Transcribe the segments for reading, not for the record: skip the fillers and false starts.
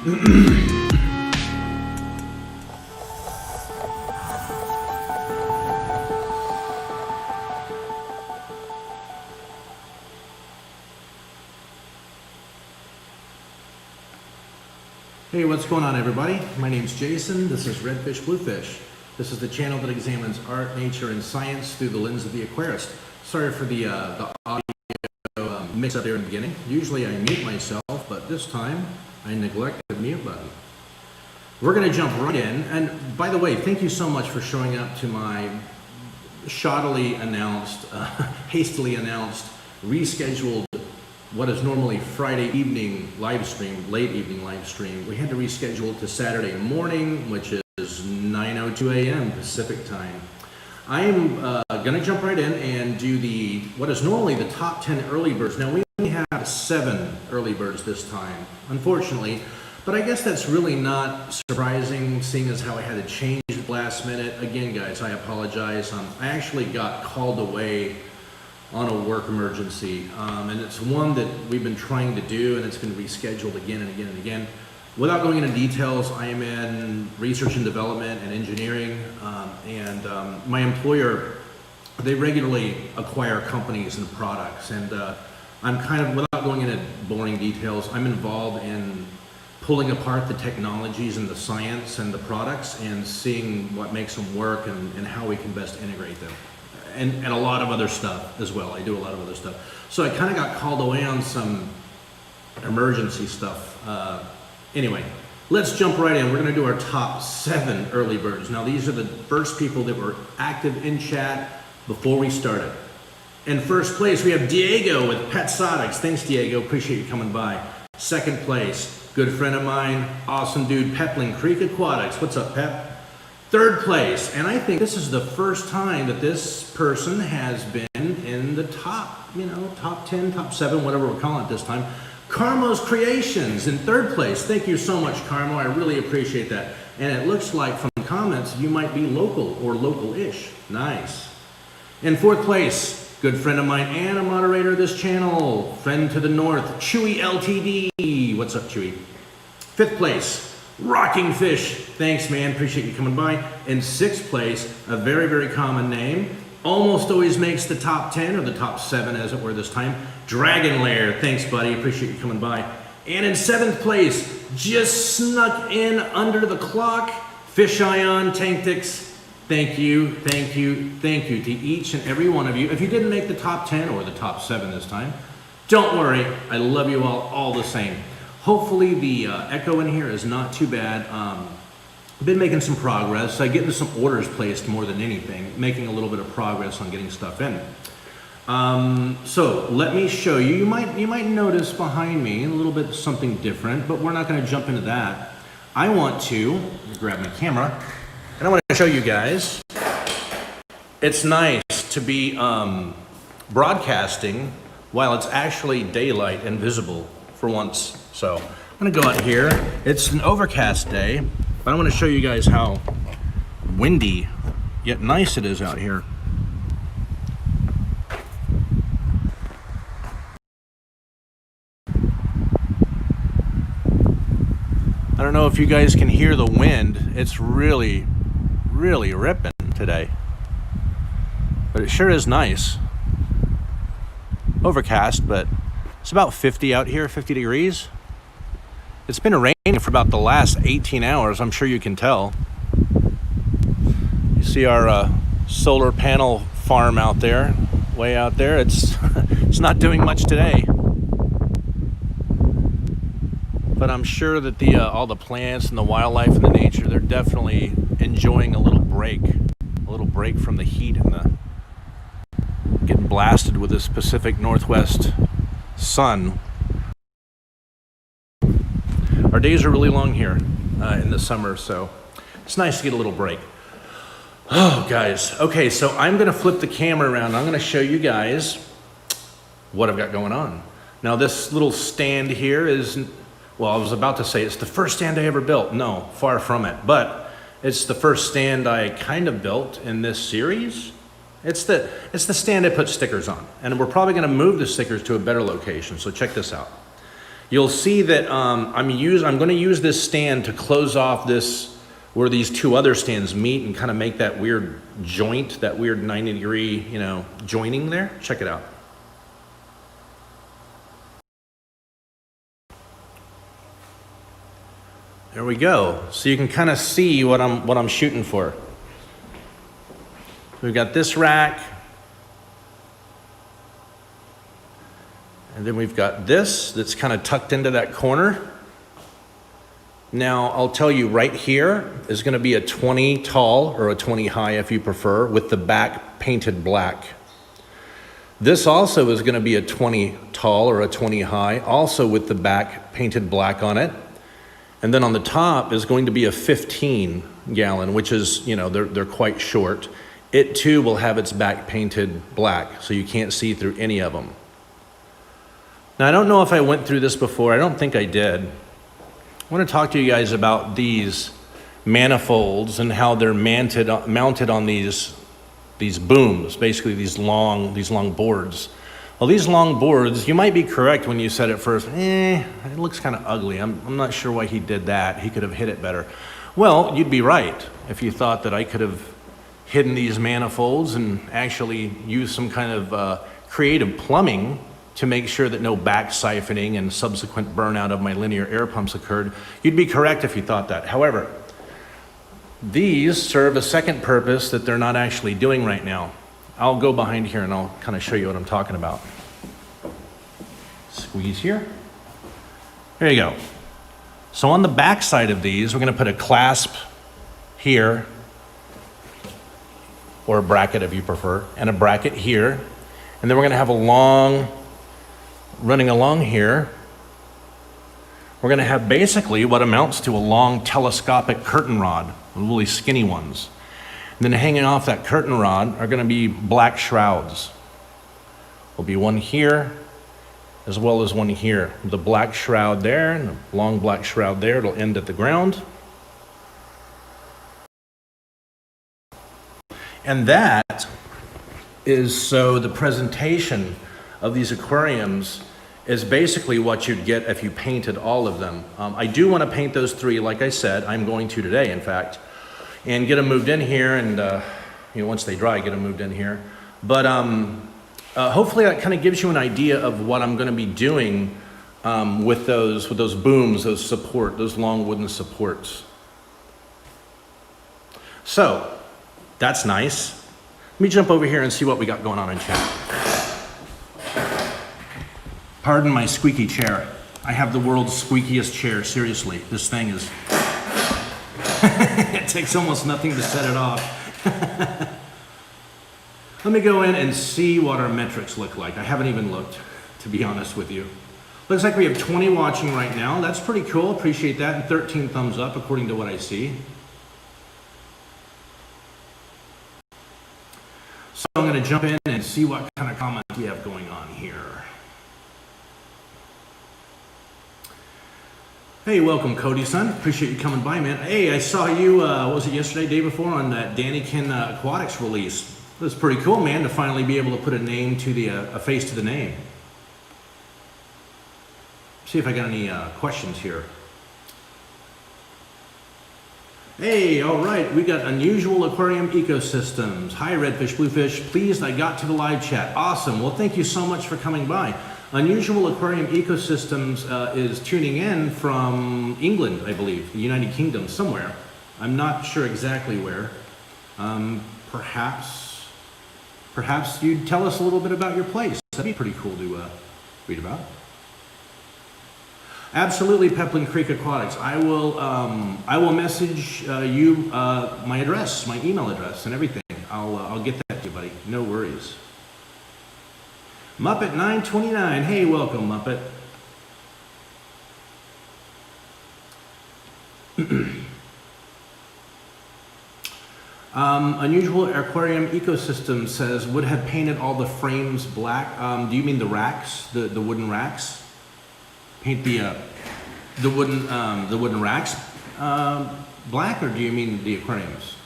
Hey, what's going on, everybody? My name's Jason. This is Redfish Bluefish. This is the channel that examines art, nature, and science through the lens of the aquarist. Sorry for the audio mix up there in the beginning. Usually I mute myself, but this time I neglected the mute button. We're going to jump right in. And by the way, thank you so much for showing up to my shoddily announced, hastily announced, rescheduled what is normally Friday evening live stream, late evening live stream. We had to reschedule it to Saturday morning, which is 9:02 a.m. Pacific time. I am going to jump right in and do what is normally the top 10 early birds. Now we only have 7 early birds this time, unfortunately, but I guess that's really not surprising, seeing as how I had to change it last minute. Again, guys, I apologize. I actually got called away on a work emergency, and it's one that we've been trying to do, and it's been rescheduled again and again and again. Without going into details, I am in research and development and engineering, and my employer, they regularly acquire companies and products, and I'm kind of, without going into boring details, I'm involved in pulling apart the technologies and the science and the products and seeing what makes them work and how we can best integrate them. And a lot of other stuff as well. I do a lot of other stuff. So I kind of got called away on some emergency stuff. Anyway, let's jump right in. We're going to do our top 7 early birds. Now, these are the first people that were active in chat before we started. In first place, we have Diego with Pet Sotics. Thanks, Diego. Appreciate you coming by. Second place, good friend of mine, awesome dude, Pepling Creek Aquatics. What's up, Pep? Third place, and I think this is the first time that this person has been in the top, top 10, top 7, whatever we're calling it this time. Carmo's Creations in third place. Thank you so much, Carmo. I really appreciate that. And it looks like from the comments, you might be local or local-ish. Nice. In fourth place, good friend of mine and a moderator of this channel, friend to the north, Chewy LTD. What's up, Chewy? Fifth place, Rocking Fish. Thanks, man. Appreciate you coming by. In sixth place, a very, very common name. Almost always makes the top 10 or the top 7 as it were this time. Dragon Lair. Thanks, buddy. Appreciate you coming by. And in seventh place, just snuck in under the clock, Fish Ion Tanktix. Thank you, thank you, thank you to each and every one of you. If you didn't make the top 10 or the top 7 this time, don't worry. I love you all the same. Hopefully the echo in here is not too bad. I've been making some progress. I getting some orders placed more than anything, making a little bit of progress on getting stuff in. So let me show you. You might notice behind me a little bit something different, but we're not going to jump into that. I want to grab my camera, and I want to show you guys. It's nice to be broadcasting while it's actually daylight and visible for once. So I'm gonna go out here. It's an overcast day, but I want to show you guys how windy yet nice it is out here. I don't know if you guys can hear the wind. It's really, really ripping today, but it sure is nice. Overcast, but it's about 50 out here, 50 degrees. It's been raining for about the last 18 hours, I'm sure you can tell. You see our solar panel farm out there, way out there. It's not doing much today. But I'm sure that all the plants and the wildlife and the nature, they're definitely enjoying a little break from the heat and getting blasted with this Pacific Northwest sun. Our days are really long here in the summer, so it's nice to get a little break. Oh, guys. Okay, so I'm going to flip the camera around. I'm going to show you guys what I've got going on. Now, this little stand here is, well, I was about to say it's the first stand I ever built. No, far from it. But it's the first stand I kind of built in this series. It's the stand I put stickers on. And we're probably going to move the stickers to a better location, so check this out. you'll see that I'm going to use this stand to close off this, where these two other stands meet and kind of make that weird joint, that weird 90-degree, joining there. Check it out. There we go. So you can kind of see what I'm shooting for. We've got this rack. And then we've got this that's kind of tucked into that corner. Now, I'll tell you right here is going to be a 20 tall or a 20 high if you prefer, with the back painted black. This also is going to be a 20 tall or a 20 high, also with the back painted black on it. And then on the top is going to be a 15 gallon, which is, they're quite short. It too will have its back painted black, so you can't see through any of them. Now, I don't know if I went through this before. I don't think I did. I want to talk to you guys about these manifolds and how they're mounted on these booms, basically these long boards. Well, these long boards, you might be correct when you said at first, it looks kind of ugly. I'm not sure why he did that. He could have hid it better. Well, you'd be right if you thought that I could have hidden these manifolds and actually used some kind of creative plumbing to make sure that no back siphoning and subsequent burnout of my linear air pumps occurred. You'd be correct if you thought that. However, these serve a second purpose that they're not actually doing right now. I'll go behind here and I'll kind of show you what I'm talking about. Squeeze here. There you go. So on the back side of these, we're going to put a clasp here, or a bracket if you prefer, and a bracket here. And then we're going to have a long, running along here, we're going to have basically what amounts to a long telescopic curtain rod, really skinny ones. And then hanging off that curtain rod are going to be black shrouds. There'll be one here, as well as one here. The black shroud there, and the long black shroud there. It'll end at the ground. And that is so the presentation of these aquariums is basically what you'd get if you painted all of them. I do want to paint those three, like I said. I'm going to today, in fact, and get them moved in here, and once they dry, get them moved in here. But hopefully that kind of gives you an idea of what I'm going to be doing with those booms, those long wooden supports. So that's nice. Let me jump over here and see what we got going on in chat. Pardon my squeaky chair. I have the world's squeakiest chair, seriously. This thing is, it takes almost nothing to set it off. Let me go in and see what our metrics look like. I haven't even looked, to be honest with you. Looks like we have 20 watching right now. That's pretty cool, appreciate that, and 13 thumbs up according to what I see. So I'm gonna jump in and see what kind of comments we have going on here. Hey, welcome, Cody, son. Appreciate you coming by, man. Hey, I saw you, what was it, yesterday, day before, on that Daniken Aquatics release. It was pretty cool, man, to finally be able to put a name to the, a face to the name. See if I got any questions here. Hey, all right, we got Unusual Aquarium Ecosystems. Hi, Redfish, Bluefish. Pleased I got to the live chat. Awesome. Well, thank you so much for coming by. Unusual Aquarium Ecosystems is tuning in from England, I believe, the United Kingdom, somewhere. I'm not sure exactly where. Perhaps you'd tell us a little bit about your place. That'd be pretty cool to read about. Absolutely, Peplin Creek Aquatics. I will message you my address, my email address, and everything. I'll get that to you, buddy. No worries. Muppet 929. Hey, welcome, Muppet. Unusual Aquarium Ecosystem says would have painted all the frames black. Do you mean the racks, the wooden racks? Paint the wooden racks black, or do you mean the aquariums?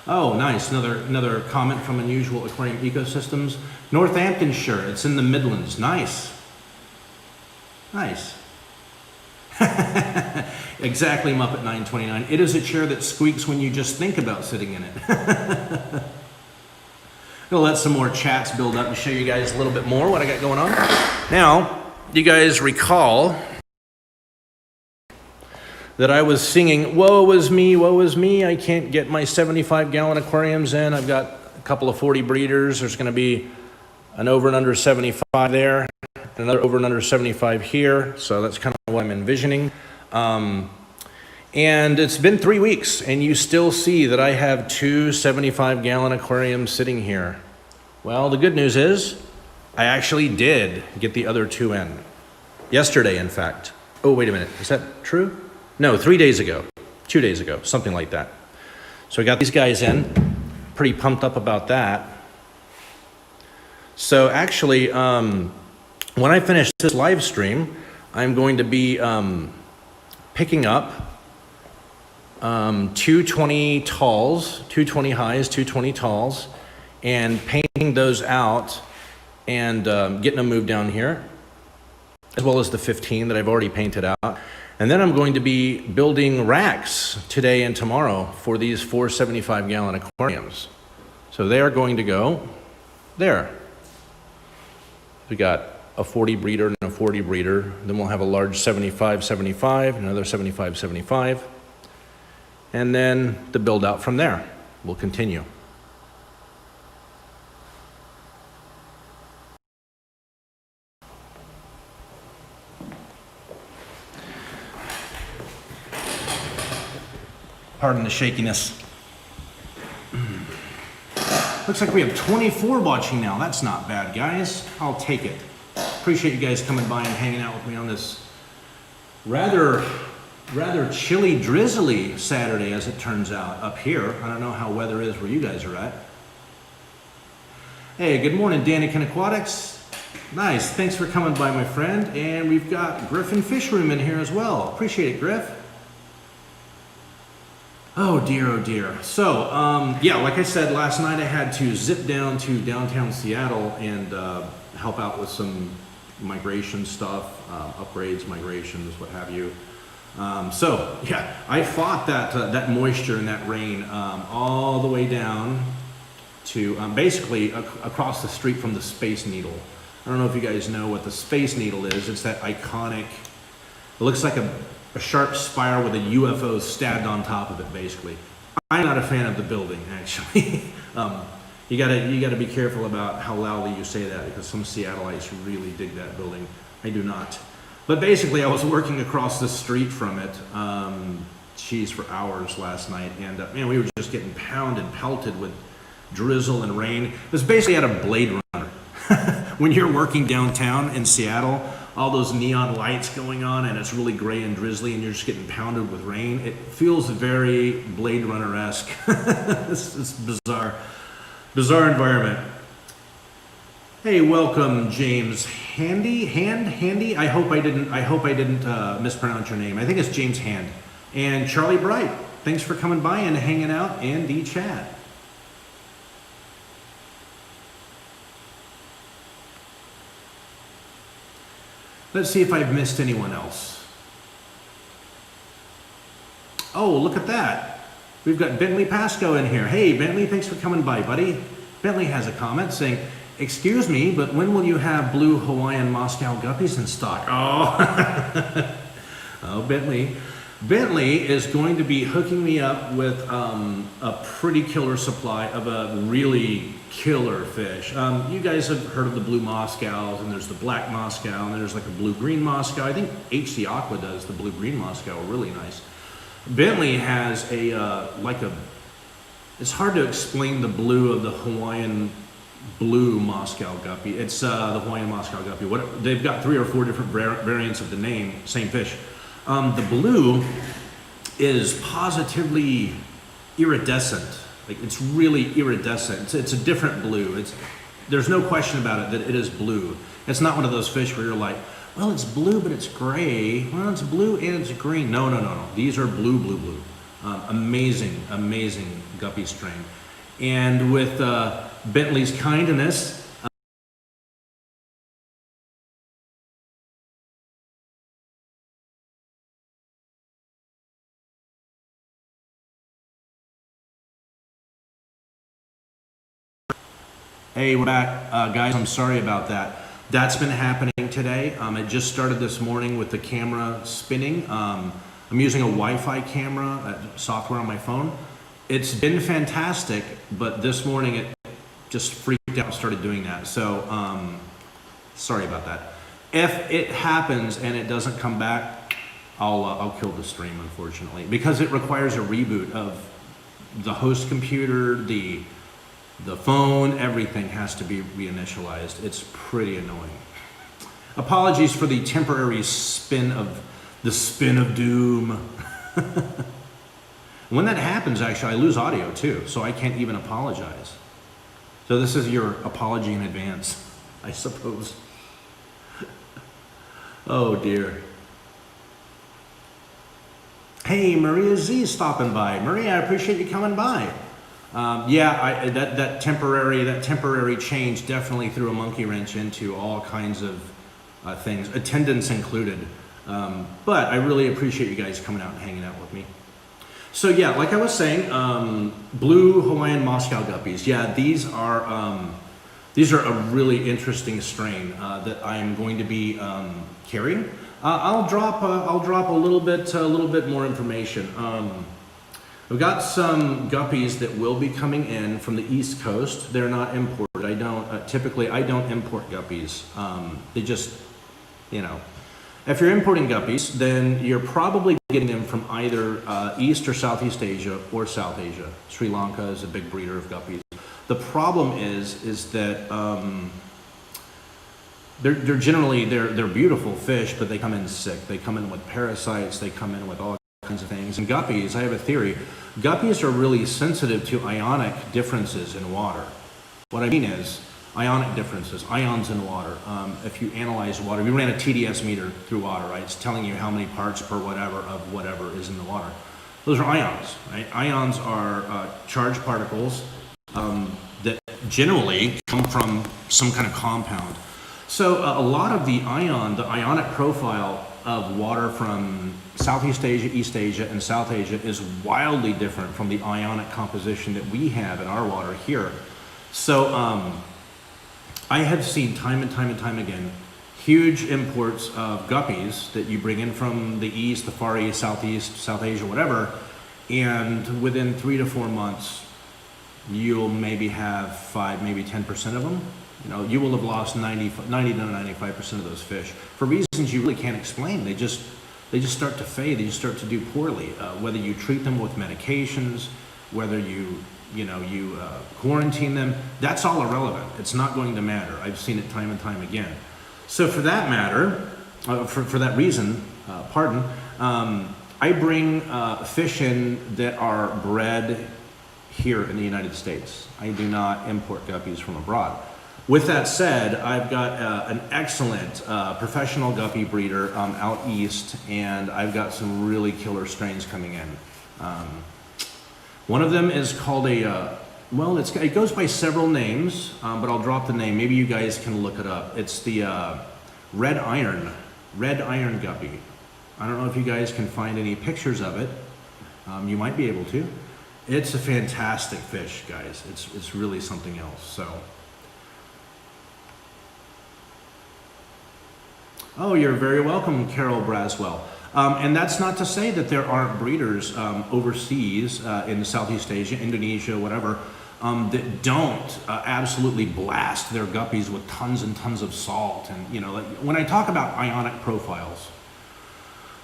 Oh, nice. Another comment from Unusual Aquarium Ecosystems. Northamptonshire. It's in the Midlands. Nice. Nice. Exactly, Muppet 929. It is a chair that squeaks when you just think about sitting in it. Gonna let some more chats build up and show you guys a little bit more what I got going on. Now, you guys recall that I was singing, woe is me, I can't get my 75-gallon aquariums in. I've got a couple of 40 breeders. There's gonna be an over and under 75 there, another over and under 75 here. So that's kind of what I'm envisioning. And it's been 3 weeks and you still see that I have 2 75-gallon aquariums sitting here. Well, the good news is I actually did get the other 2 in. Yesterday, in fact. Oh, wait a minute, is that true? No, 3 days ago, 2 days ago, something like that. So I got these guys in, pretty pumped up about that. So actually, when I finish this live stream, I'm going to be picking up 220 talls, 220 highs, 220 talls, and painting those out and getting them moved down here, as well as the 15 that I've already painted out. And then I'm going to be building racks today and tomorrow for these 4 75-gallon aquariums. So they are going to go there. We got a 40 breeder and a 40 breeder. Then we'll have a large 75-75, another 75-75. And then the build out from there will continue. Pardon the shakiness. Looks like we have 24 watching now. That's not bad, guys. I'll take it. Appreciate you guys coming by and hanging out with me on this rather chilly, drizzly Saturday, as it turns out, up here. I don't know how weather is where you guys are at. Hey, good morning, Danican Aquatics. Nice, thanks for coming by, my friend. And we've got Griffin Fish Room in here as well. Appreciate it, Griff. Oh dear. So, yeah, like I said, last night I had to zip down to downtown Seattle and help out with some migration stuff, upgrades, migrations, what have you. So, yeah, I fought that moisture and that rain all the way down to basically across the street from the Space Needle. I don't know if you guys know what the Space Needle is. It's that iconic, it looks like a sharp spire with a UFO stabbed on top of it, basically. I'm not a fan of the building, actually. You gotta be careful about how loudly you say that, because some Seattleites really dig that building. I do not. But basically, I was working across the street from it, for hours last night, and man, we were just getting pounded, pelted with drizzle and rain. It was basically at a Blade Runner. When you're working downtown in Seattle, all those neon lights going on, and it's really gray and drizzly, and you're just getting pounded with rain. It feels very Blade Runner-esque. It's bizarre environment. Hey, welcome, James Handy. I hope I didn't mispronounce your name. I think it's James Hand. And Charlie Bright. Thanks for coming by and hanging out in the chat. Let's see if I've missed anyone else. Oh, look at that. We've got Bentley Pasco in here. Hey, Bentley, thanks for coming by, buddy. Bentley has a comment saying, excuse me, but when will you have blue Hawaiian Moscow Guppies in stock? Oh, oh, Bentley. Bentley is going to be hooking me up with a pretty killer supply of a really killer fish. You guys have heard of the blue Moscows, and there's the black Moscow, and there's like a blue-green Moscow. I think HC Aqua does the blue-green Moscow, really nice. Bentley has it's hard to explain the blue of the Hawaiian blue Moscow Guppy. It's the Hawaiian Moscow Guppy. They've got 3 or 4 different variants of the name, same fish. The blue is positively iridescent. Like, it's really iridescent. It's a different blue. There's no question about it that it is blue. It's not one of those fish where you're like, well, it's blue, but it's gray. Well, it's blue and it's green. No. These are blue. Amazing guppy strain. And with Bentley's kindness, Hey, we're back. Guys, I'm sorry about that. That's been happening today. It just started this morning with the camera spinning. I'm using a Wi-Fi camera, software on my phone. It's been fantastic, but this morning it just freaked out and started doing that. So, sorry about that. If it happens and it doesn't come back, I'll kill the stream, unfortunately, because it requires a reboot of the host computer, the phone, everything has to be reinitialized. It's pretty annoying. Apologies for the temporary spin of doom. When that happens, actually, I lose audio too, so I can't even apologize. So this is your apology in advance, I suppose. Oh dear. Hey, Maria Z stopping by. Maria, I appreciate you coming by. That temporary change definitely threw a monkey wrench into all kinds of things, attendance included. But I really appreciate you guys coming out and hanging out with me. So yeah, like I was saying, blue Hawaiian Moscow Guppies. Yeah, these are a really interesting strain that I am going to be carrying. I'll drop a little bit more information. We've got some guppies that will be coming in from the East Coast. They're not imported. I don't typically import guppies. They just, if you're importing guppies, then you're probably getting them from either East or Southeast Asia or South Asia. Sri Lanka is a big breeder of guppies. The problem is that they're generally beautiful fish, but they come in sick. They come in with parasites. They come in with all kinds of things. And guppies, I have a theory. Guppies are really sensitive to ionic differences in water. What I mean is ionic differences, ions in water. If you analyze water, we ran a TDS meter through water, right? It's telling you how many parts per whatever of whatever is in the water. Those are ions, right? Ions are charged particles that generally come from some kind of compound. So a lot of the ionic profile of water from Southeast Asia, East Asia, and South Asia is wildly different from the ionic composition that we have in our water here. So I have seen time and time again huge imports of guppies that you bring in from the East, the Far East, Southeast, South Asia, whatever, and within 3 to 4 months, you'll maybe have 5, maybe 10% of them. You will have lost 90 to 95% of those fish for reasons you really can't explain. They just start to fade. They just start to do poorly. Whether you treat them with medications, whether you quarantine them, that's all irrelevant. It's not going to matter. I've seen it time and time again. So for that matter, for that reason, I bring fish in that are bred here in the United States. I do not import guppies from abroad. With that said, I've got an excellent professional guppy breeder out east, and I've got some really killer strains coming in. One of them is called it goes by several names, but I'll drop the name. Maybe you guys can look it up. It's the red iron guppy. I don't know if you guys can find any pictures of it. You might be able to. It's a fantastic fish, guys. It's really something else. So. Oh, you're very welcome, Carol Braswell. And that's not to say that there aren't breeders overseas in Southeast Asia, Indonesia, whatever, that don't absolutely blast their guppies with tons and tons of salt. And, when I talk about ionic profiles,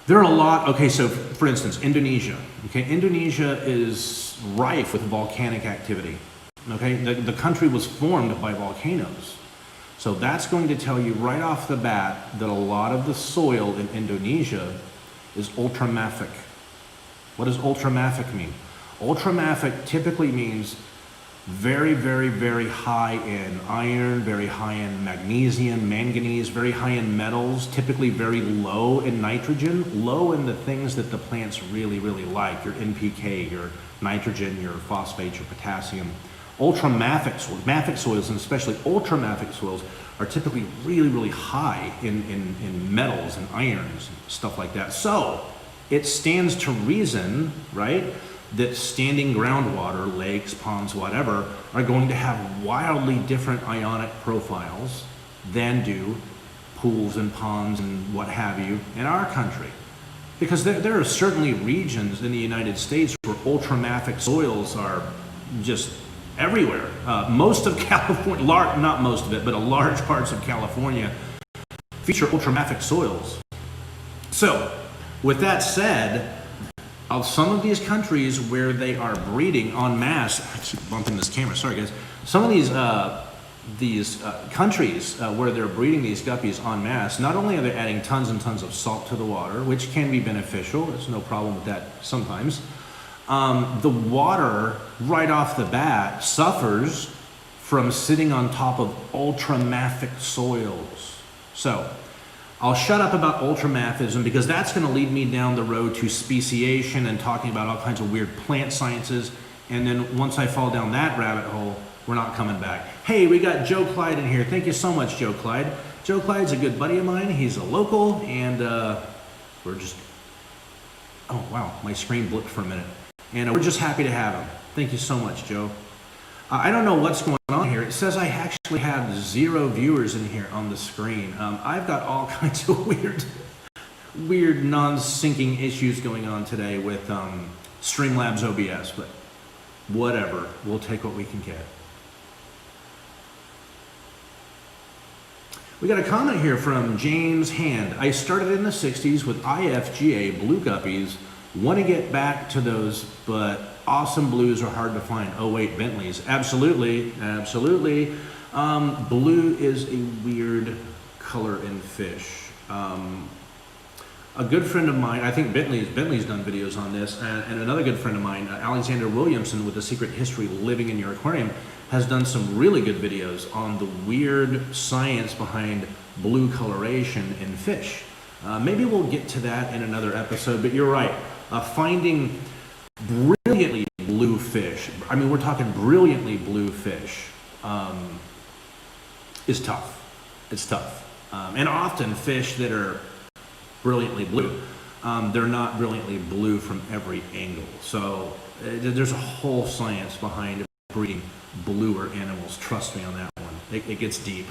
there are a lot. Okay, so for instance, Indonesia. Okay, Indonesia is rife with volcanic activity. Okay, the country was formed by volcanoes. So that's going to tell you right off the bat that a lot of the soil in Indonesia is ultramafic. What does ultramafic mean? Ultramafic typically means very, very, very high in iron, very high in magnesium, manganese, very high in metals, typically very low in nitrogen, low in the things that the plants really, really like, your NPK, your nitrogen, your phosphate, your potassium. Mafic soils, and especially ultramafic soils, are typically really, really high in metals and irons and stuff like that. So it stands to reason, right, that standing groundwater, lakes, ponds, whatever, are going to have wildly different ionic profiles than do pools and ponds and what have you in our country. Because there are certainly regions in the United States where ultramafic soils are just everywhere. Most of California, not most of it, but a large parts of California feature ultramafic soils. So, with that said, of some of these countries where they are breeding en masse, I keep bumping this camera, sorry guys. Some of these countries where they're breeding these guppies en masse, not only are they adding tons and tons of salt to the water, which can be beneficial, there's no problem with that sometimes, the water right off the bat suffers from sitting on top of ultramafic soils. So, I'll shut up about ultramathism because that's going to lead me down the road to speciation and talking about all kinds of weird plant sciences. And then once I fall down that rabbit hole, we're not coming back. Hey, we got Joe Clyde in here. Thank you so much, Joe Clyde. Joe Clyde's a good buddy of mine. He's a local, and we're just... Oh, wow, my screen blipped for a minute. And we're just happy to have him. Thank you so much, Joe. I don't know what's going on here. It says I actually have 0 viewers in here on the screen. I've got all kinds of weird non-syncing issues going on today with Streamlabs OBS, but whatever. We'll take what we can get. We got a comment here from James Hand. I started in the 60s with IFGA blue guppies. Want to get back to those, but awesome blues are hard to find. Oh wait, Bentleys. Absolutely, absolutely. Blue is a weird color in fish. A good friend of mine, I think Bentley's done videos on this, and another good friend of mine, Alexander Williamson with The Secret History of Living in Your Aquarium, has done some really good videos on the weird science behind blue coloration in fish. Maybe we'll get to that in another episode, but you're right. Finding brilliantly blue fish, I mean, we're talking brilliantly blue fish, is tough. It's tough. And often fish that are brilliantly blue, they're not brilliantly blue from every angle. So there's a whole science behind breeding bluer animals. Trust me on that one. It gets deep.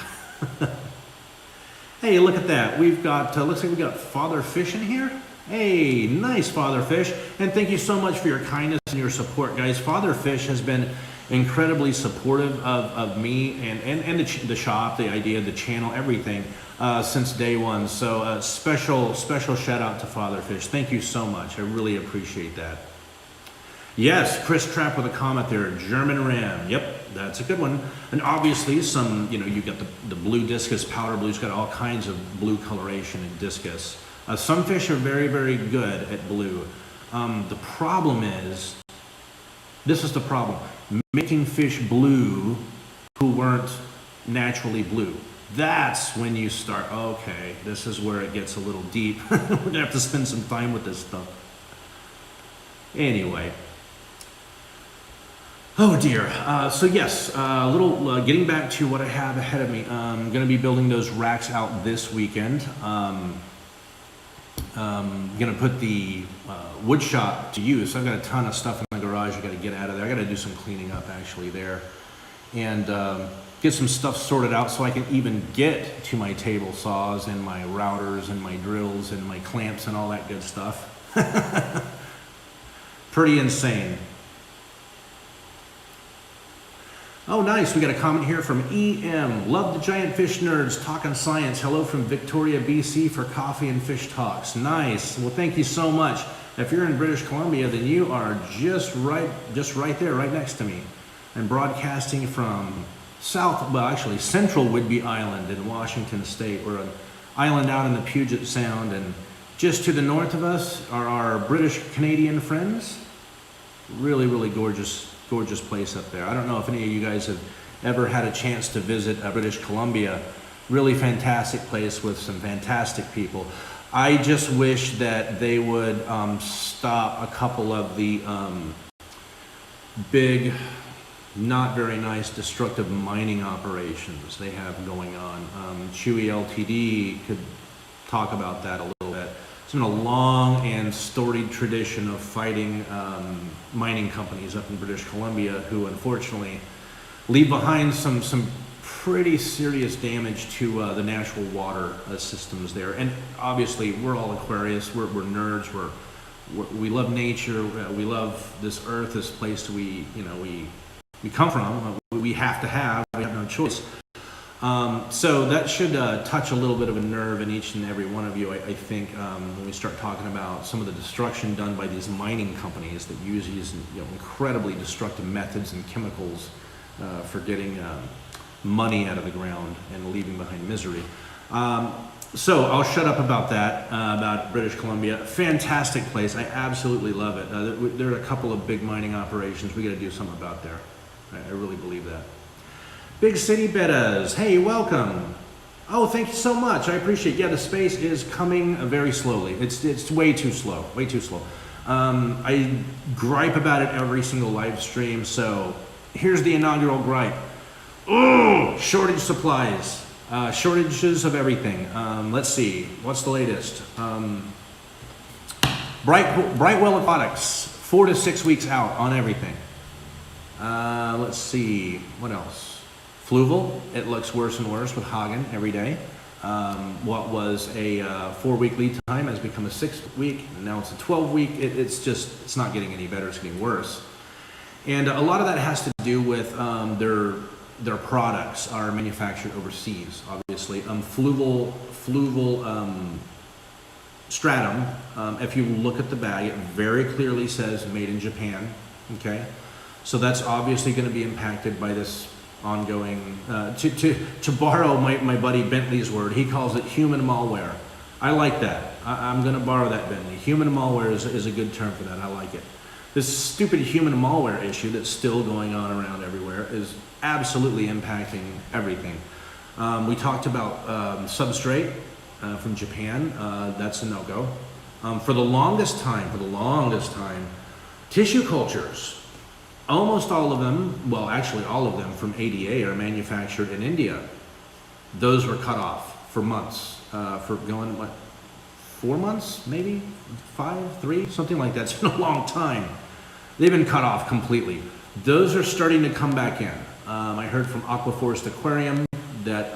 Hey, look at that. We've got, looks like we got Father Fish in here. Hey, nice, Father Fish. And thank you so much for your kindness and your support, guys. Father Fish has been incredibly supportive of me and the shop, the idea, the channel, everything since day one. So special shout out to Father Fish. Thank you so much. I really appreciate that. Yes, Chris Trapp with a comment there. German Ram. Yep, that's a good one. And obviously some, you know, you got the blue discus, powder blue's got all kinds of blue coloration in discus. Some fish are very, very good at blue. The problem is, this is the problem, making fish blue who weren't naturally blue. That's when you start, okay, this is where it gets a little deep. We're gonna have to spend some time with this stuff. Anyway. Oh dear. So yes, a little getting back to what I have ahead of me. I'm going to be building those racks out this weekend. Going to put the wood shop to use. I've got a ton of stuff in the garage I got to get out of there. I got to do some cleaning up actually there, and get some stuff sorted out so I can even get to my table saws and my routers and my drills and my clamps and all that good stuff. Pretty insane. Oh, nice. We got a comment here from EM. Love the Giant Fish Nerds talking science. Hello from Victoria, BC for coffee and fish talks. Nice. Well, thank you so much. If you're in British Columbia, then you are just right there, right next to me. I'm broadcasting from central Whidbey Island in Washington State. We're an island out in the Puget Sound, and just to the north of us are our British Canadian friends. Really, really gorgeous place up there. I don't know if any of you guys have ever had a chance to visit British Columbia. Really fantastic place with some fantastic people. I just wish that they would stop a couple of the big, not very nice, destructive mining operations they have going on. Chewy Ltd could talk about that a little bit. It's been a long and storied tradition of fighting mining companies up in British Columbia who unfortunately leave behind some pretty serious damage to the natural water systems there. And obviously we're all Aquarius, we're nerds, we love nature, we love this earth, this place we come from, we have to have, we have no choice. So that should touch a little bit of a nerve in each and every one of you, I think, when we start talking about some of the destruction done by these mining companies that use these incredibly destructive methods and chemicals for getting money out of the ground and leaving behind misery. So I'll shut up about that, about British Columbia. Fantastic place. I absolutely love it. There are a couple of big mining operations we got to do something about there. I really believe that. Big City Bettas, hey, welcome. Oh, thank you so much. I appreciate it. Yeah, the space is coming very slowly. It's way too slow, way too slow. I gripe about it every single live stream, so here's the inaugural gripe. Oh, shortage supplies, shortages of everything. Let's see, what's the latest? Brightwell Aquatics, 4 to 6 weeks out on everything. Let's see, what else? Fluval, it looks worse and worse with Hagen every day. What was a 4-week lead time has become a 6-week, now it's a 12-week. It's not getting any better, it's getting worse. And a lot of that has to do with their products are manufactured overseas, obviously. Fluval stratum, if you look at the bag, it very clearly says made in Japan, okay? So that's obviously gonna be impacted by this ongoing, to borrow my buddy Bentley's word, he calls it human malware. I like that. I'm gonna borrow that, Bentley. Human malware is a good term for that, I like it. This stupid human malware issue that's still going on around everywhere is absolutely impacting everything. We talked about substrate from Japan, that's a no-go. For the longest time, tissue cultures, almost all of them, well actually all of them from ADA are manufactured in India. Those were cut off for months, for going, what, 4 months, maybe? 5, 3, something like that. It's been a long time. They've been cut off completely. Those are starting to come back in. I heard from Aquaforest Aquarium that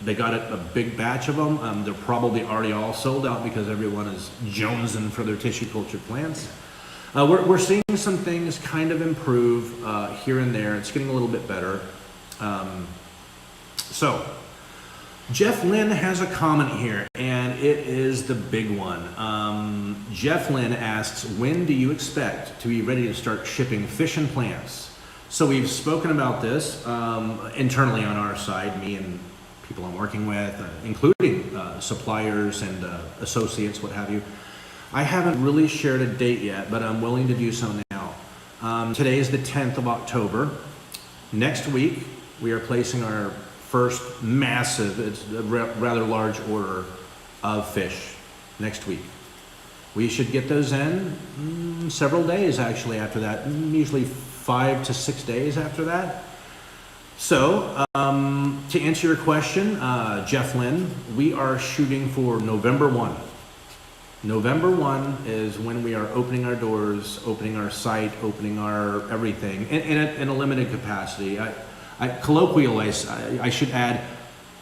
they got a big batch of them. They're probably already all sold out because everyone is jonesing for their tissue culture plants. We're seeing some things kind of improve here and there. It's getting a little bit better. So, Jeff Lynn has a comment here, and it is the big one. Jeff Lynn asks, when do you expect to be ready to start shipping fish and plants? So we've spoken about this internally on our side, me and people I'm working with, including suppliers and associates, what have you. I haven't really shared a date yet, but I'm willing to do so now. Today is the 10th of October. Next week, we are placing our first massive, it's a rather large order of fish next week. We should get those in several days actually after that, usually 5 to 6 days after that. So, to answer your question, Jeff Lynn, we are shooting for November 1. November 1 is when we are opening our doors, opening our site, opening our everything in a limited capacity. I should add,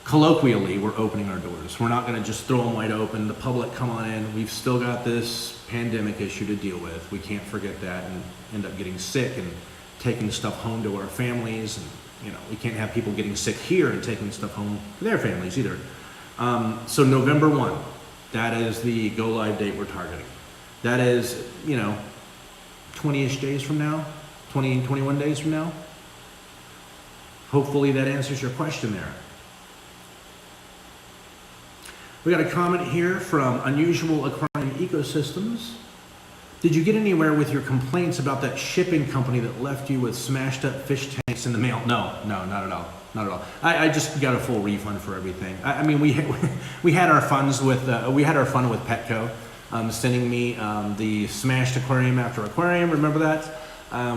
colloquially, we're opening our doors. We're not going to just throw them wide open. The public, come on in. We've still got this pandemic issue to deal with. We can't forget that and end up getting sick and taking stuff home to our families. And we can't have people getting sick here and taking stuff home to their families either. So November 1. That is the go live date we're targeting. That is, 20-ish days from now, 20, 21 days from now. Hopefully that answers your question there. We got a comment here from Unusual Aquarium Ecosystems. Did you get anywhere with your complaints about that shipping company that left you with smashed up fish tanks in the mail? No, not at all. Not at all. I just got a full refund for everything. I mean, we had our fun with Petco, sending me the smashed aquarium after aquarium. Remember that?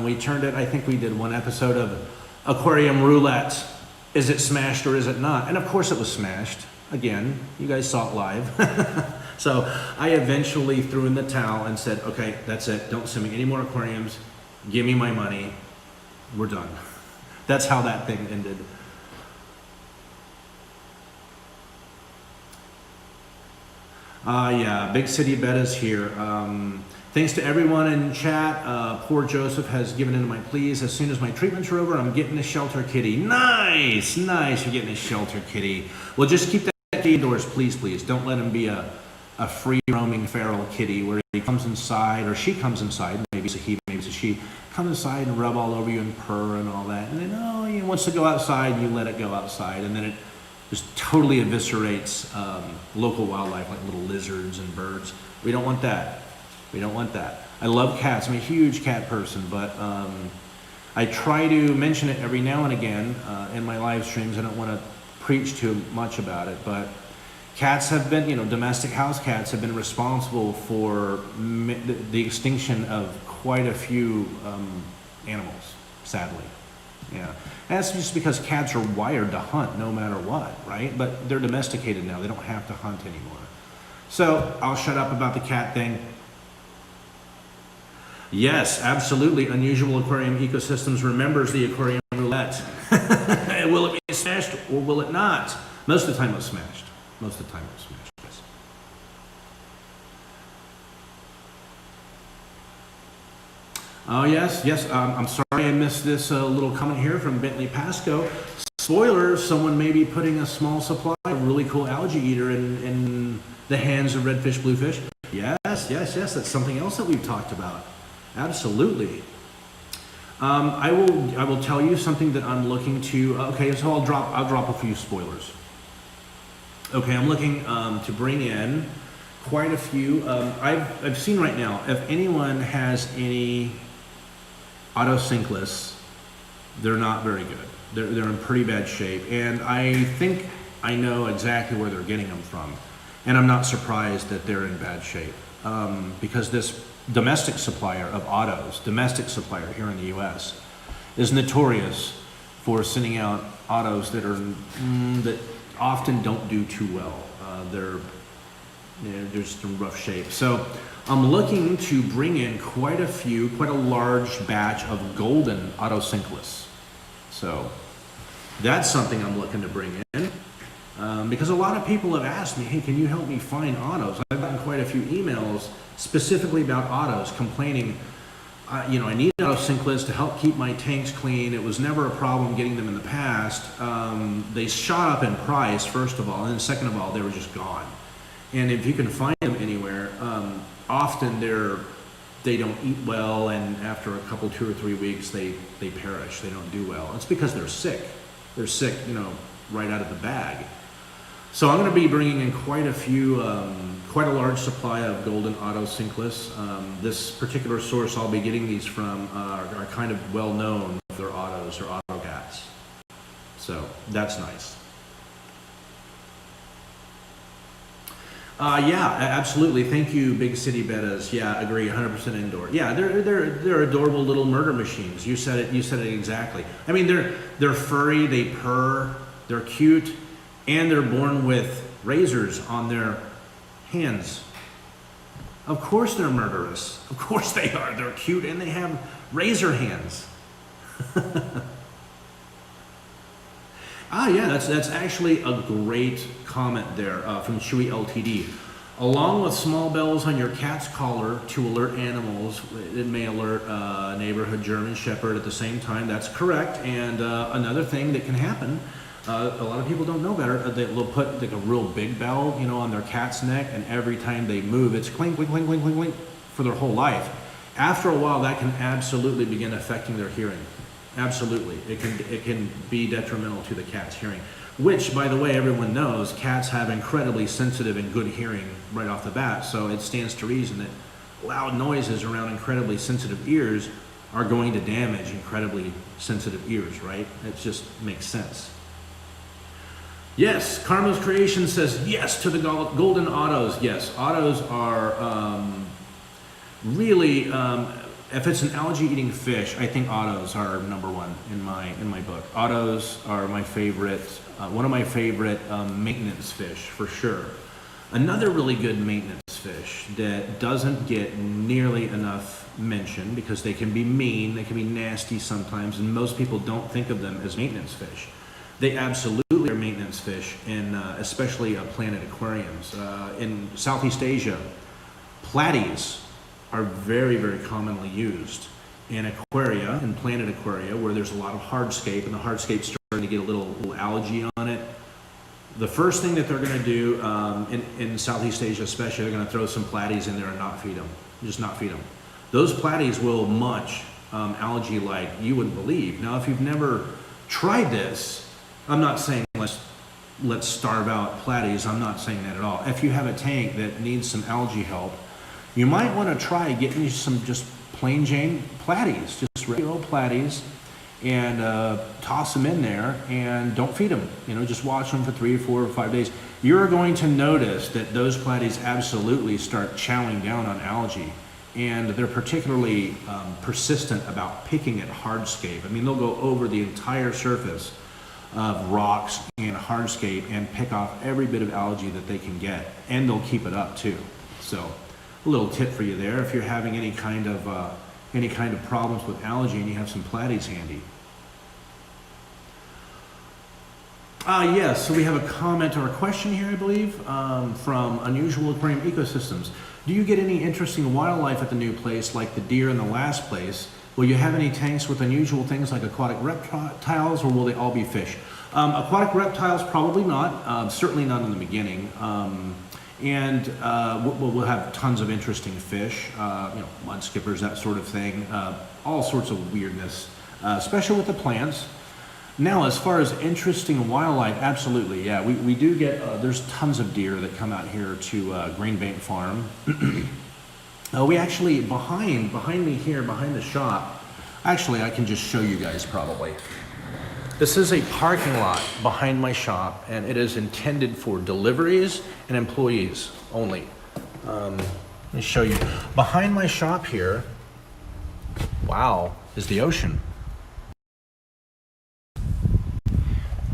We turned it. I think we did one episode of Aquarium Roulette. Is it smashed or is it not? And of course it was smashed. Again, you guys saw it live. So I eventually threw in the towel and said, okay, that's it. Don't send me any more aquariums. Give me my money. We're done. That's how that thing ended. Yeah, Big City Betta's here. Thanks to everyone in chat. Poor Joseph has given in to my pleas. As soon as my treatments are over, I'm getting a shelter kitty. Nice, nice, you're getting a shelter kitty. Well, just keep that kitty indoors, please, please. Don't let him be a free roaming feral kitty where he comes inside, or she comes inside, maybe it's a he, maybe it's a she, come inside and rub all over you and purr and all that. And then, oh, he wants to go outside, and you let it go outside. And then it just totally eviscerates local wildlife like little lizards and birds. We don't want that. We don't want that. I love cats. I'm a huge cat person, but I try to mention it every now and again in my live streams. I don't want to preach too much about it, but cats have been, domestic house cats have been responsible for the extinction of quite a few animals, sadly. Yeah, and that's just because cats are wired to hunt no matter what, right? But they're domesticated now. They don't have to hunt anymore. So I'll shut up about the cat thing. Yes, absolutely. Unusual Aquarium Ecosystems remembers the aquarium roulette. Will it be smashed or will it not? Most of the time it was smashed. Most of the time it was smashed, yes. Oh, yes, yes. I'm sorry I missed this little comment here from Bentley Pasco. Spoilers, someone may be putting a small supply of really cool algae eater in the hands of redfish, bluefish. Yes, yes, yes. That's something else that we've talked about. Absolutely. I will tell you something that I'm looking to. Okay, so I'll drop a few spoilers. Okay, I'm looking to bring in quite a few. I've seen right now, if anyone has any autosynclus, they're not very good. They're in pretty bad shape, and I think I know exactly where they're getting them from, and I'm not surprised that they're in bad shape because this domestic supplier of autos, domestic supplier here in the U.S., is notorious for sending out autos that are that often don't do too well. They're just in rough shape. So I'm looking to bring in quite a large batch of golden autosynclus. So that's something I'm looking to bring in because a lot of people have asked me, hey, can you help me find autos? I've gotten quite a few emails specifically about autos complaining, I need autosynclus to help keep my tanks clean. It was never a problem getting them in the past. They shot up in price, first of all, and then second of all, they were just gone. And if you can find them anywhere, often they don't eat well, and after a couple, 2 or 3 weeks, they perish. They don't do well. It's because they're sick. They're sick, right out of the bag. So I'm going to be bringing in quite a large supply of golden autosynclus. This particular source I'll be getting these from are kind of well known for their autos or auto cats. So that's nice. Yeah, absolutely. Thank you, Big City Bettas. Yeah, agree, 100% indoor. Yeah, they're adorable little murder machines. You said it exactly. I mean, they're furry, they purr, they're cute, and they're born with razors on their hands. Of course they're murderous. Of course they are. They're cute and they have razor hands. Yeah, that's actually a great comment there from Chewy LTD. Along with small bells on your cat's collar to alert animals, it may alert a neighborhood German Shepherd at the same time. That's correct. And another thing that can happen, a lot of people don't know better, they'll put like a real big bell, on their cat's neck, and every time they move, it's clink, clink, clink, clink, clink, clink for their whole life. After a while, that can absolutely begin affecting their hearing. Absolutely. It can be detrimental to the cat's hearing, which, by the way, everyone knows cats have incredibly sensitive and good hearing right off the bat, so it stands to reason that loud noises around incredibly sensitive ears are going to damage incredibly sensitive ears, right? It just makes sense. Yes, Karma's Creation says yes to the golden autos. Yes, autos are really if it's an algae-eating fish, I think ottos are number one in my book. Ottos are my favorite, one of my favorite maintenance fish for sure. Another really good maintenance fish that doesn't get nearly enough mention because they can be mean, they can be nasty sometimes, and most people don't think of them as maintenance fish. They absolutely are maintenance fish, in especially planet aquariums. In Southeast Asia, platies are very, very commonly used in aquaria, in planet aquaria, where there's a lot of hardscape, and the hardscape's starting to get a little algae on it. The first thing that they're going to do in Southeast Asia especially, they're going to throw some platies in there and not feed them. Just not feed them. Those platies will munch algae like you wouldn't believe. Now, if you've never tried this, I'm not saying let's starve out platies. I'm not saying that at all. If you have a tank that needs some algae help, you might want to try getting some just plain Jane platies, just regular old platies, and toss them in there and don't feed them. You know, just watch them for 3 or 4 or 5 days. You're going to notice that those platies absolutely start chowing down on algae, and they're particularly persistent about picking at hardscape. I mean, they'll go over the entire surface of rocks and hardscape and pick off every bit of algae that they can get, and they'll keep it up too. So, a little tip for you there if you're having any kind of problems with algae and you have some platies handy. Yes, so we have a comment or a question here, I believe, from Unusual Aquarium Ecosystems. Do you get any interesting wildlife at the new place, like the deer in the last place? Will you have any tanks with unusual things like aquatic reptiles, or will they all be fish? Aquatic reptiles, probably not. Certainly not in the beginning. We'll have tons of interesting fish, mud skippers, that sort of thing. All sorts of weirdness, especially with the plants. Now, as far as interesting wildlife, absolutely, yeah. We do get, there's tons of deer that come out here to Green Bank Farm. We actually, behind me here, behind the shop, actually I can just show you guys probably. This is a parking lot behind my shop, and it is intended for deliveries and employees only. Let me show you. Behind my shop here, wow, is the ocean.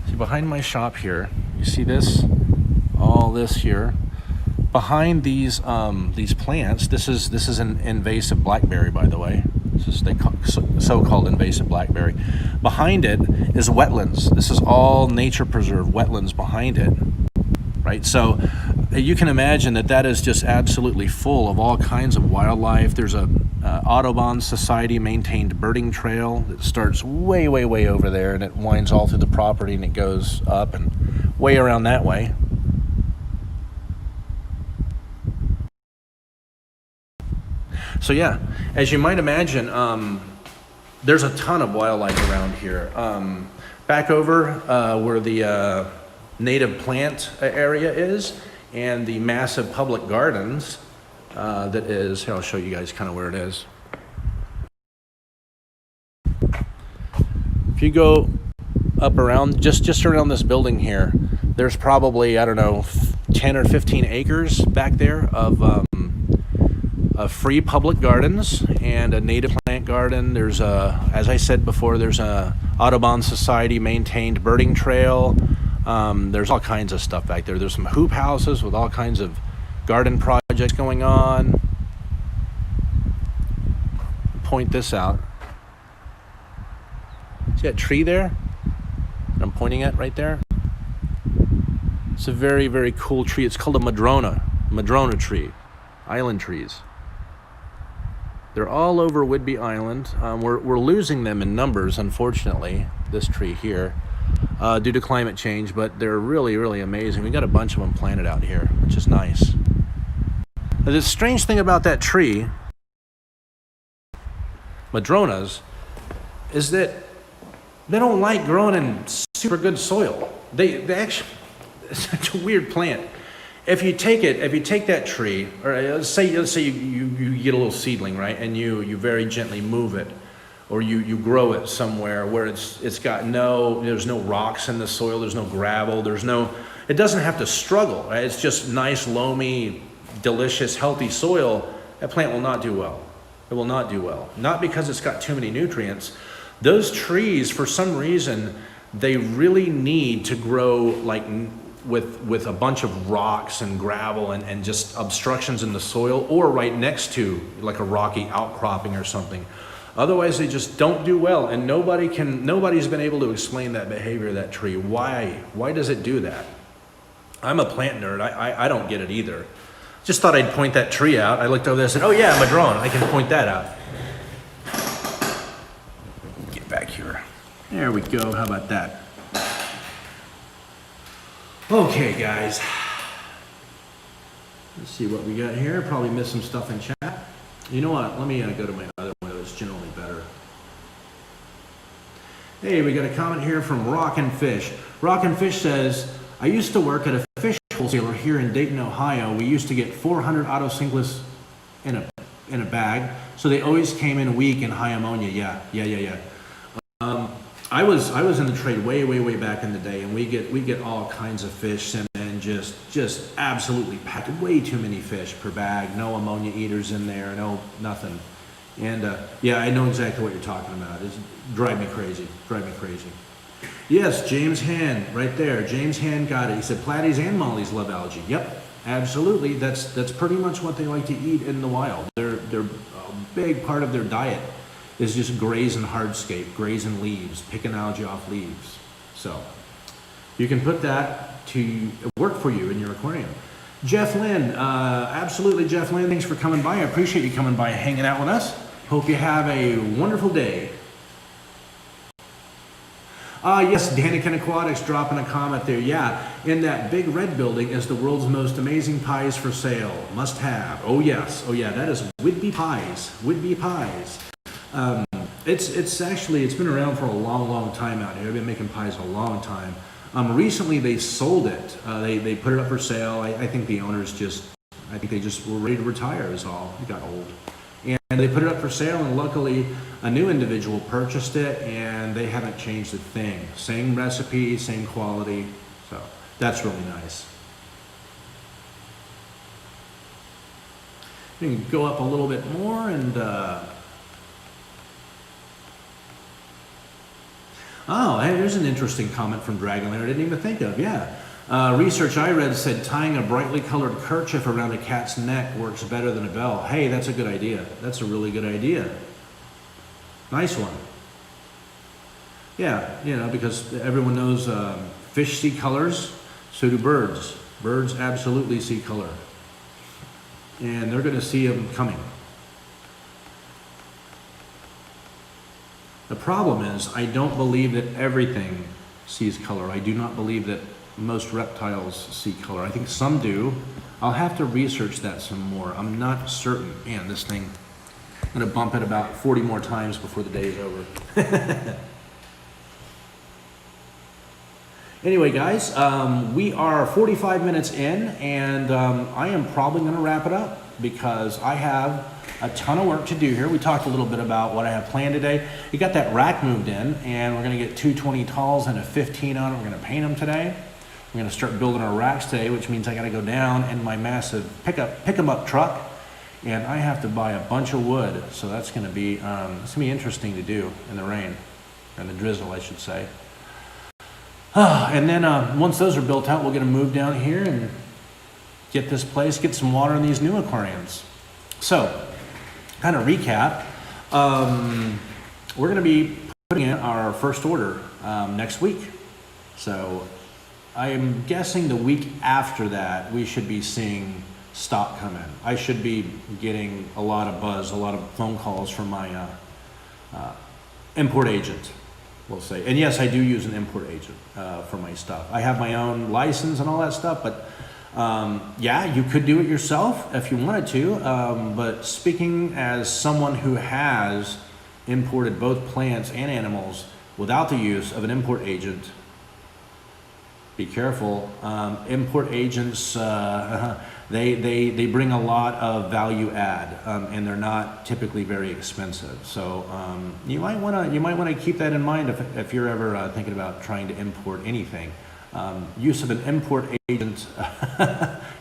See, behind my shop here, you see this? All this here. Behind these plants, this is an invasive blackberry, by the way. This is the so-called invasive blackberry. Behind it is wetlands. This is all nature preserve wetlands behind it, right? So you can imagine that is just absolutely full of all kinds of wildlife. There's a Audubon Society maintained birding trail that starts way, way, way over there, and it winds all through the property, and it goes up and way around that way. So yeah, as you might imagine, there's a ton of wildlife around here. Back over where the native plant area is, and the massive public gardens that is, here, I'll show you guys kind of where it is. If you go up around, just around this building here, there's probably, I don't know, 10 or 15 acres back there of free public gardens and a native plant garden. There's as I said before, there's a Audubon Society maintained birding trail. There's all kinds of stuff back there. There's some hoop houses with all kinds of garden projects going on. Point this out. See that tree there that I'm pointing at right there? It's a very, very cool tree. It's called a madrona tree, island trees. They're all over Whidbey Island. We're losing them in numbers, unfortunately, this tree here, due to climate change, but they're really, really amazing. We got a bunch of them planted out here, which is nice. Now, the strange thing about that tree, madronas, is that they don't like growing in super good soil. They actually, it's such a weird plant. If you take that tree, or let's say you get a little seedling, right, and you very gently move it, or you grow it somewhere where there's no rocks in the soil, there's no gravel, it doesn't have to struggle, right? It's just nice, loamy, delicious, healthy soil. That plant will not do well. It will not do well. Not because it's got too many nutrients. Those trees, for some reason, they really need to grow like with a bunch of rocks and gravel and just obstructions in the soil, or right next to like a rocky outcropping or something. Otherwise, they just don't do well, and nobody's been able to explain that behavior of that tree. Why does it do that? I'm a plant nerd. I don't get it either. Just thought I'd point that tree out. I looked over there and said, oh yeah, I'm a drone. I can point that out. Get back here. There we go. How about that? Okay, guys. Let's see what we got here. Probably missed some stuff in chat. You know what? Let me go to my other window. It's generally better. Hey, we got a comment here from Rockin' Fish. Rockin' Fish says, I used to work at a fish wholesaler here in Dayton, Ohio. We used to get 400 autocinklets in a bag, so they always came in weak and high ammonia. Yeah. I was in the trade way back in the day, and we get all kinds of fish and then just absolutely packed way too many fish per bag. No ammonia eaters in there, no nothing. And yeah, I know exactly what you're talking about. It's drive me crazy. Yes, James Hand, right there. James Hand got it. He said Platies and Mollies love algae. Yep, absolutely. That's pretty much what they like to eat in the wild. They're a big part of their diet is just grazing hardscape, grazing leaves, picking algae off leaves. So you can put that to work for you in your aquarium. Jeff Lynn, absolutely, Jeff Lynn. Thanks for coming by. I appreciate you coming by and hanging out with us. Hope you have a wonderful day. Yes, Danican Aquatics dropping a comment there. Yeah, in that big red building is the world's most amazing pies for sale. Must have. Oh yes. Oh yeah, that is Whidbey Pies. Whidbey Pies. It's been around for a long time out here. I've been making pies a long time. Recently they sold it. They put it up for sale. I think the owners they just were ready to retire is all. It got old. And they put it up for sale, and luckily a new individual purchased it, and they haven't changed a thing. Same recipe, same quality. So that's really nice. We can go up a little bit more and oh, hey, there's an interesting comment from Dragon Lair I didn't even think of. Yeah. Research I read said tying a brightly colored kerchief around a cat's neck works better than a bell. Hey, that's a good idea. That's a really good idea. Nice one. Yeah, because everyone knows fish see colors, so do birds. Birds absolutely see color. And they're going to see them coming. The problem is, I don't believe that everything sees color. I do not believe that most reptiles see color. I think some do. I'll have to research that some more. I'm not certain. Man, this thing, I'm going to bump it about 40 more times before the day is over. Anyway, guys, we are 45 minutes in, and I am probably going to wrap it up because I have a ton of work to do here. We talked a little bit about what I have planned today. We got that rack moved in, and we're going to get 2 20 talls and a 15 on it. We're going to paint them today. We're going to start building our racks today, which means I got to go down in my massive pick 'em up truck, and I have to buy a bunch of wood. So that's going to be interesting to do in the rain, and the drizzle, I should say. And then once those are built out, we'll get them moved down here and get this place, get some water in these new aquariums. So, kind of recap, we're going to be putting in our first order next week. So I am guessing the week after that, we should be seeing stock come in. I should be getting a lot of buzz, a lot of phone calls from my import agent, we'll say. And yes, I do use an import agent for my stuff. I have my own license and all that stuff, but yeah, you could do it yourself if you wanted to. But speaking as someone who has imported both plants and animals without the use of an import agent, be careful. Import agents, they bring a lot of value add, and they're not typically very expensive. So you might want to keep that in mind if you're ever thinking about trying to import anything. Use of an import agent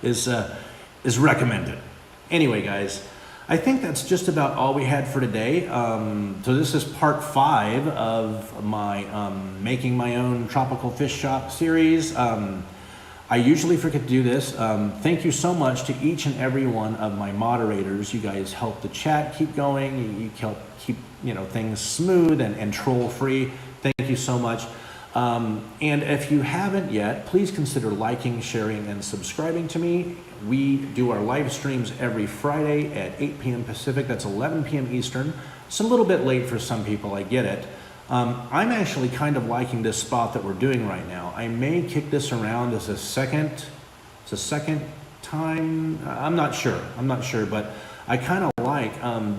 is recommended. Anyway, guys, I think that's just about all we had for today. So this is part 5 of my making my own tropical fish shop series. I usually forget to do this. Thank you so much to each and every one of my moderators. You guys help the chat keep going. You help keep things smooth and troll free. Thank you so much. And if you haven't yet, please consider liking, sharing, and subscribing to me. We do our live streams every Friday at 8 p.m. Pacific. That's 11 p.m. Eastern. It's a little bit late for some people, I get it. I'm actually kind of liking this spot that we're doing right now. I may kick this around as a second time. I'm not sure, but I kind of like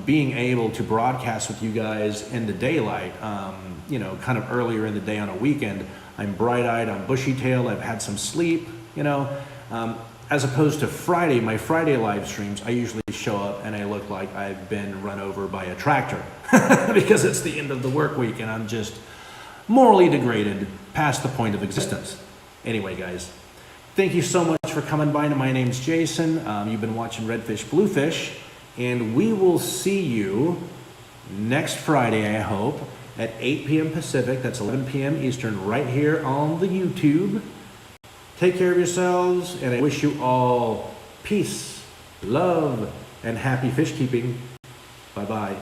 being able to broadcast with you guys in the daylight, kind of earlier in the day on a weekend. I'm bright-eyed, I'm bushy-tailed, I've had some sleep, as opposed to Friday, my Friday live streams, I usually show up and I look like I've been run over by a tractor because it's the end of the work week and I'm just morally degraded past the point of existence. Anyway, guys, thank you so much for coming by. My name's Jason. You've been watching Redfish Bluefish, and we will see you next Friday, I hope, at 8 p.m. Pacific. That's 11 p.m. Eastern, right here on the YouTube. Take care of yourselves, and I wish you all peace, love, and happy fish keeping. Bye-bye.